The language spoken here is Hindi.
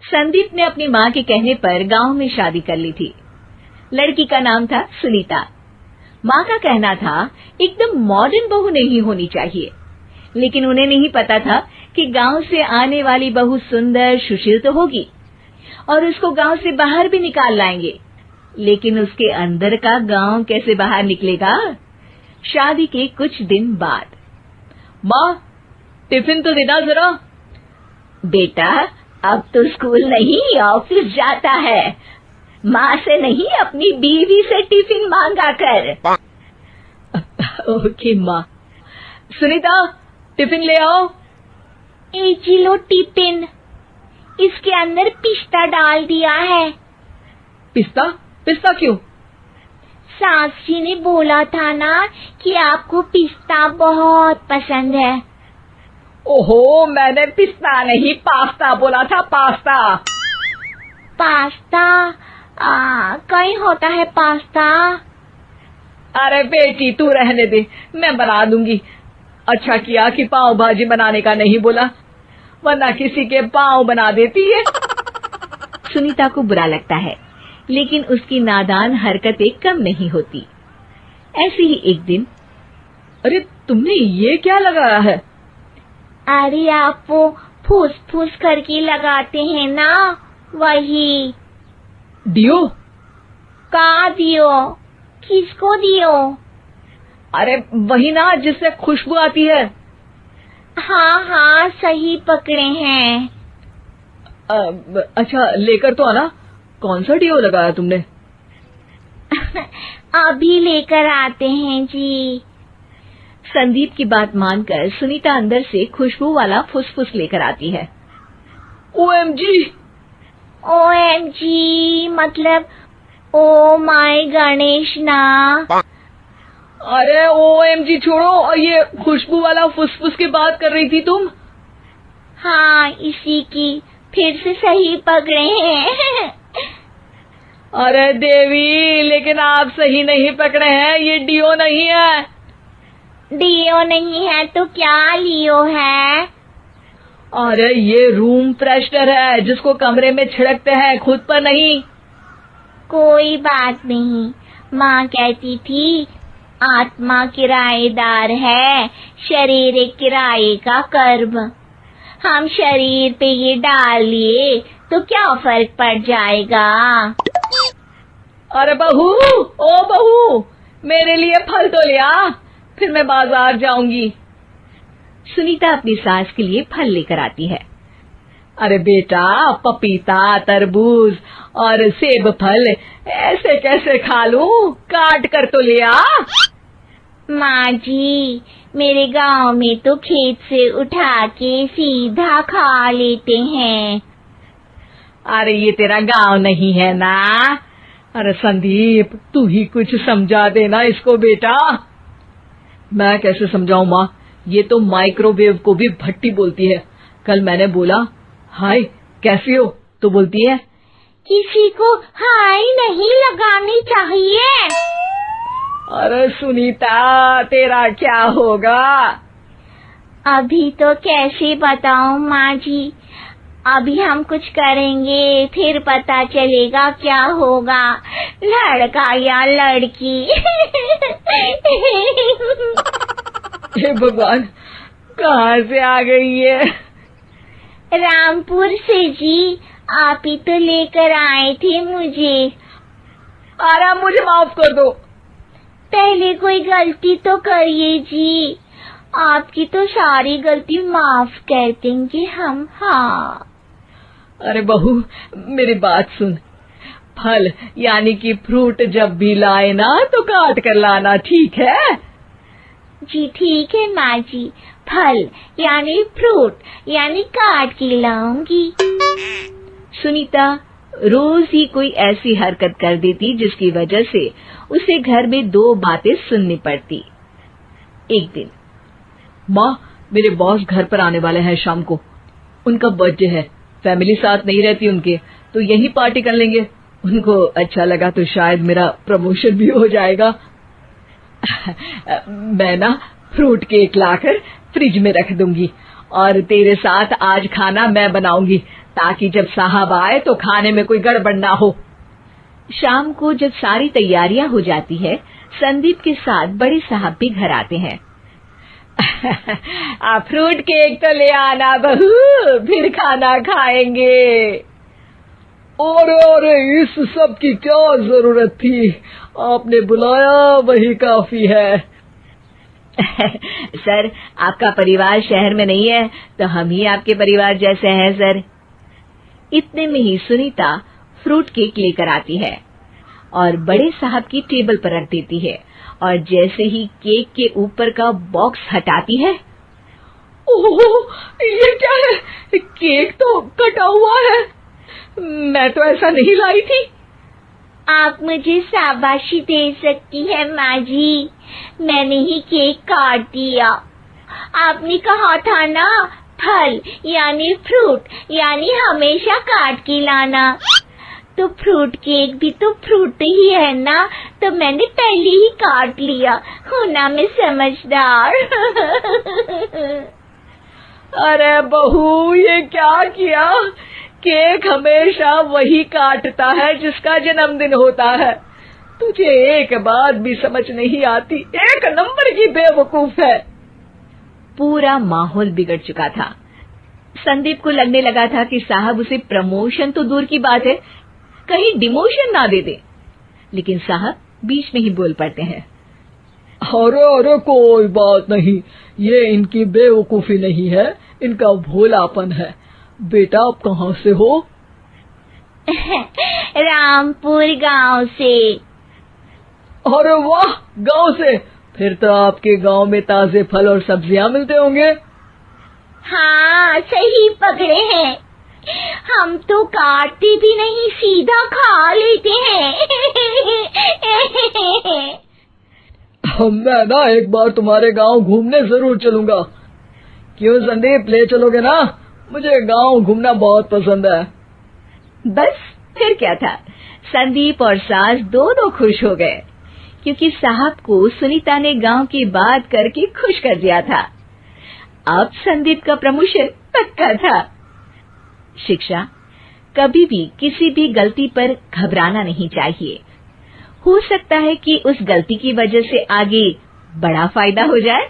संदीप ने अपनी माँ के कहने पर गांव में शादी कर ली थी। लड़की का नाम था सुनीता। माँ का कहना था एकदम मॉडर्न बहू नहीं होनी चाहिए, लेकिन उन्हें नहीं पता था कि गांव से आने वाली बहू सुंदर सुशील तो होगी और उसको गांव से बाहर भी निकाल लाएंगे, लेकिन उसके अंदर का गांव कैसे बाहर निकलेगा। शादी के कुछ दिन बाद, माँ टिफिन तो देना जरा। बेटा अब तो स्कूल नहीं ऑफिस जाता है, माँ से नहीं अपनी बीवी से टिफिन मांगा कर। ओके माँ। सुनीता टिफिन ले आओ। जी लो टिफिन, इसके अंदर पिस्ता डाल दिया है। पिस्ता? पिस्ता क्यों? सास जी ने बोला था ना कि आपको पिस्ता बहुत पसंद है। ओहो, मैंने पिस्ता नहीं पास्ता बोला था, पास्ता। पास्ता? कहीं होता है पास्ता? अरे बेटी तू रहने दे, मैं बना दूंगी। अच्छा किया कि पाव भाजी बनाने का नहीं बोला, वरना किसी के पाव बना देती है। सुनीता को बुरा लगता है, लेकिन उसकी नादान हरकतें कम नहीं होती। ऐसे ही एक दिन, अरे तुमने ये क्या लगाया है? अरे आप वो फूस फूस करके लगाते हैं ना, वही। डियो? का दियो? किसको दियो? अरे वही ना जिससे खुशबू आती है। हाँ सही पकड़े हैं। अच्छा लेकर तो आना। कौन सा डियो लगाया तुमने? अभी लेकर आते हैं जी। संदीप की बात मानकर सुनीता अंदर से खुशबू वाला फुसफुस लेकर आती है। ओएमजी! ओएमजी मतलब ओ माय गणेश ना। अरे ओएमजी छोड़ो, और ये खुशबू वाला फुसफुस की बात कर रही थी तुम? हाँ इसी की, फिर से सही पकड़े हैं। अरे देवी, लेकिन आप सही नहीं पकड़े हैं, ये डियो नहीं है। डियो नहीं है तो क्या लियो है? अरे ये रूम फ्रेशनर है, जिसको कमरे में छिड़कते हैं, खुद पर नहीं। कोई बात नहीं, माँ कहती थी आत्मा किराएदार है, शरीर एक किराए का कर्म। हम शरीर पे ये डाल लिए तो क्या फर्क पड़ जाएगा। अरे बहू, ओ बहू, मेरे लिए फल तो ले आ, फिर मैं बाजार जाऊंगी। सुनीता अपनी सास के लिए फल लेकर आती है। अरे बेटा, पपीता, तरबूज और सेब फल ऐसे कैसे खा लूं? काट कर तो ले आ। माँ जी, मेरे गांव में तो खेत से उठा के सीधा खा लेते हैं। अरे ये तेरा गांव नहीं है ना। अरे संदीप, तू ही कुछ समझा देना इसको बेटा। मैं कैसे समझाऊं माँ, ये तो माइक्रोवेव को भी भट्टी बोलती है। कल मैंने बोला हाय कैसी हो, तो बोलती है किसी को हाय नहीं लगानी चाहिए। अरे सुनीता, तेरा क्या होगा? अभी तो कैसे बताऊं माँ जी, अभी हम कुछ करेंगे फिर पता चलेगा क्या होगा, लड़का या लड़की। हे भगवान, कहाँ से आ गई है? रामपुर से जी, आप ही तो लेकर आए थे मुझे। अरे मुझे माफ कर दो। पहले कोई गलती तो करिए जी, आपकी तो सारी गलती माफ कर देंगे हम। हाँ अरे बहू, मेरी बात सुन। फल यानी कि फ्रूट जब भी लाए ना तो काट कर लाना, ठीक है? जी ठीक है माँ जी, फल यानी फ्रूट यानी काट के लाऊंगी। सुनीता रोज ही कोई ऐसी हरकत कर देती जिसकी वजह से उसे घर में दो बातें सुननी पड़ती। एक दिन, माँ मेरे बॉस घर पर आने वाले हैं शाम को, उनका बर्थडे है, फैमिली साथ नहीं रहती उनके, तो यही पार्टी कर लेंगे। उनको अच्छा लगा तो शायद मेरा प्रमोशन भी हो जाएगा। मैं ना फ्रूट केक लाकर फ्रिज में रख दूंगी और तेरे साथ आज खाना मैं बनाऊंगी, ताकि जब साहब आए तो खाने में कोई गड़बड़ ना हो। शाम को जब सारी तैयारियां हो जाती है, संदीप के साथ बड़े साहब भी घर आते हैं। फ्रूट केक तो ले आना बहू, फिर खाना खाएंगे। अरे इस सब की क्या जरूरत थी, आपने बुलाया वही काफी है। सर, आपका परिवार शहर में नहीं है तो हम ही आपके परिवार जैसे हैं सर। इतने में ही सुनीता फ्रूट केक लेकर आती है और बड़े साहब की टेबल पर रख देती है, और जैसे ही केक के ऊपर का बॉक्स हटाती है, ओह, ये क्या है? केक तो कटा हुआ है, मैं तो ऐसा नहीं लाई थी। आप मुझे शाबाशी दे सकती है माँ जी, मैंने ही केक काट दिया। आपने कहा था ना, फल यानी फ्रूट यानी हमेशा काट के लाना, तो फ्रूट केक भी तो फ्रूट ही है ना, तो मैंने पहले ही काट लिया। हूँ ना मैं समझदार। अरे बहू, ये क्या किया? केक हमेशा वही काटता है जिसका जन्मदिन होता है। तुझे एक बात भी समझ नहीं आती, एक नंबर की बेवकूफ है। पूरा माहौल बिगड़ चुका था। संदीप को लगने लगा था कि साहब उसे प्रमोशन तो दूर की बात है, कहीं डिमोशन ना दे दे, लेकिन साहब बीच में ही बोल पड़ते हैं। अरे कोई बात नहीं, ये इनकी बेवकूफी नहीं है, इनका भोलापन है। बेटा, आप कहाँ से हो? रामपुर गांव से। अरे वाह, गांव से? फिर तो आपके गांव में ताजे फल और सब्जियां मिलते होंगे। हाँ, सही पकड़े हैं। हम तो काटते भी नहीं, सीधा खा लेते हैं। मैं ना एक बार तुम्हारे गांव घूमने जरूर चलूंगा। क्यों संदीप, ले चलोगे ना? मुझे गांव घूमना बहुत पसंद है। बस फिर क्या था, संदीप और सास दोनों खुश हो गए, क्योंकि साहब को सुनीता ने गांव की बात करके खुश कर दिया था। अब संदीप का प्रमोशन पक्का था। शिक्षा, कभी भी किसी भी गलती पर घबराना नहीं चाहिए। हो सकता है कि उस गलती की वजह से आगे बड़ा फायदा हो जाए।